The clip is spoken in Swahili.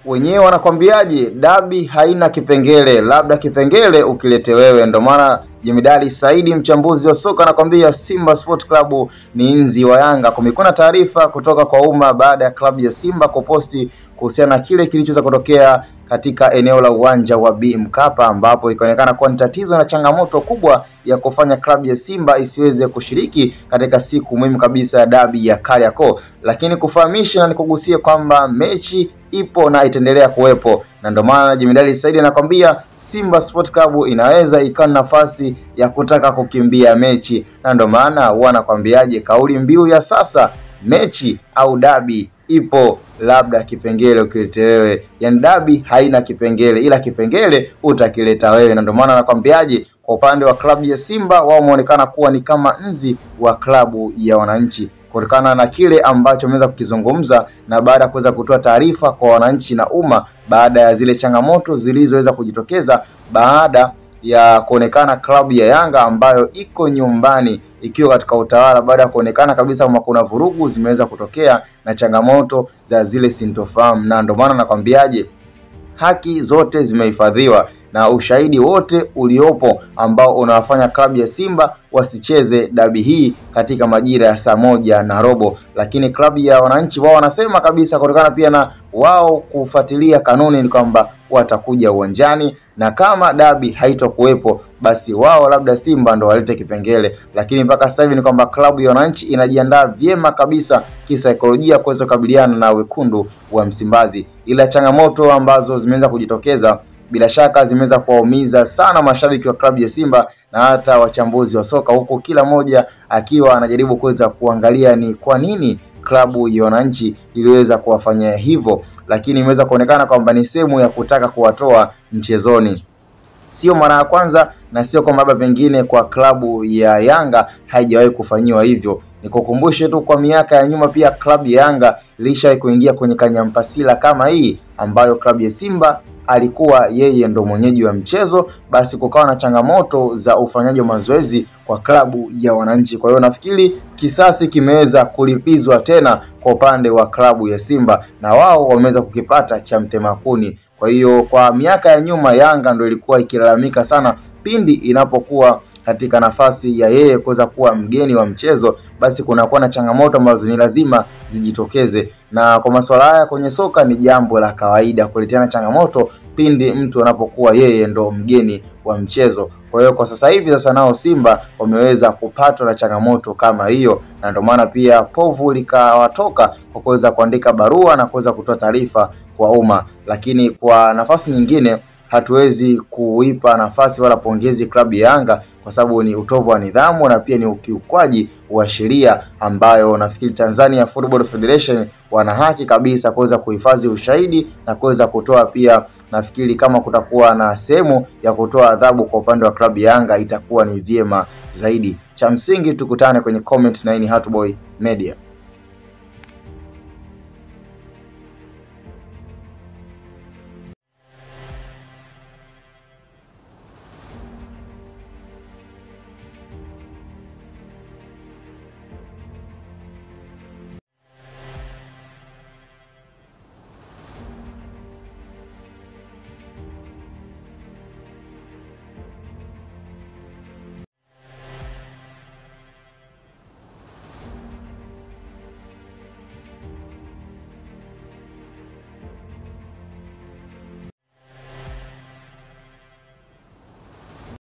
wenyewe wanakwambiaje? Dabi haina kipengele, labda kipengele ukilete wewe. Ndio maana Jemedari Saidi, mchambuzi wa soka, anakwambia Simba Sport Club ni nzi wa Yanga. Kumekuwa na taarifa kutoka kwa umma baada ya klabu ya Simba kuposti kuhusiana na kile kilichoweza kutokea katika eneo la uwanja wa B Mkapa, ambapo ikaonekana kuwa ni tatizo na changamoto kubwa ya kufanya klabu ya Simba isiweze kushiriki katika siku muhimu kabisa ya dabi ya Kariakoo. Lakini kufahamisha na nikugusie kwamba mechi ipo na itaendelea kuwepo, na ndio maana Jemedari Saidi anakwambia Simba Sport Club inaweza ikawa nafasi ya kutaka kukimbia mechi, na ndio maana wanakwambiaje, kauli mbiu ya sasa mechi au dabi ipo, labda kipengele ukilete wewe. Yani dabi haina kipengele, ila kipengele utakileta wewe. Na ndio maana anakwambiaje, kwa upande wa klabu ya Simba wao wameonekana kuwa ni kama nzi wa klabu ya wananchi, kutokana na kile ambacho ameweza kukizungumza na baada ya kuweza kutoa taarifa kwa wananchi na umma baada ya zile changamoto zilizoweza kujitokeza baada ya kuonekana klabu ya Yanga ambayo iko nyumbani ikiwa katika utawala, baada ya kuonekana kabisa kama kuna vurugu zimeweza kutokea na changamoto za zile sintofahamu. Na ndio maana nakwambiaje, haki zote zimehifadhiwa na ushahidi wote uliopo ambao unawafanya klabu ya Simba wasicheze dabi hii katika majira ya 1:15. Lakini klabu ya wananchi wao wanasema kabisa, kutokana pia na wao kufuatilia kanuni, ni kwamba watakuja uwanjani na kama dabi haitokuwepo basi wao labda Simba ndo walete kipengele. Lakini mpaka sasa hivi ni kwamba klabu ya wananchi inajiandaa vyema kabisa kisaikolojia kuweza kukabiliana na wekundu wa Msimbazi, ila changamoto ambazo zimeweza kujitokeza bila shaka zimeweza kuwaumiza sana mashabiki wa klabu ya Simba na hata wachambuzi wa soka, huko kila moja akiwa anajaribu kuweza kuangalia ni kwa nini klabu ya wananchi iliweza kuwafanyia hivyo. Lakini imeweza kuonekana kwamba ni sehemu ya kutaka kuwatoa mchezoni. Sio mara ya kwanza na sio kwamba labda pengine kwa klabu ya Yanga haijawahi kufanyiwa hivyo. Nikukumbushe tu kwa miaka ya nyuma pia klabu ya Yanga ilishawahi kuingia kwenye kanyampasila kama hii, ambayo klabu ya Simba alikuwa yeye ndo mwenyeji wa mchezo, basi kukawa na changamoto za ufanyaji wa mazoezi kwa klabu ya wananchi. Kwa hiyo nafikiri kisasi kimeweza kulipizwa tena kwa upande wa klabu ya Simba, na wao wameweza kukipata cha mtema kuni. Kwa hiyo kwa miaka ya nyuma Yanga ndo ilikuwa ikilalamika sana pindi inapokuwa katika nafasi ya yeye kuweza kuwa mgeni wa mchezo, basi kunakuwa na changamoto ambazo ni lazima zijitokeze. Na kwa masuala haya kwenye soka ni jambo la kawaida kuleteana changamoto pindi mtu anapokuwa yeye ndo mgeni wa mchezo. Kwa hiyo kwa sasa hivi sasa nao Simba wameweza kupatwa na changamoto kama hiyo, na ndio maana pia povu likawatoka kwa kuweza kuandika barua na kuweza kutoa taarifa kwa umma. Lakini kwa nafasi nyingine hatuwezi kuipa nafasi wala pongezi klabu ya Yanga kwa sababu ni utovu wa nidhamu na pia ni ukiukwaji wa sheria ambayo nafikiri Tanzania Football Federation wana haki kabisa kuweza kuhifadhi ushahidi na kuweza kutoa pia, nafikiri kama kutakuwa na sehemu ya kutoa adhabu kwa upande wa klabu ya Yanga itakuwa ni vyema zaidi. Cha msingi tukutane kwenye comment na hii ni Hatboy Media.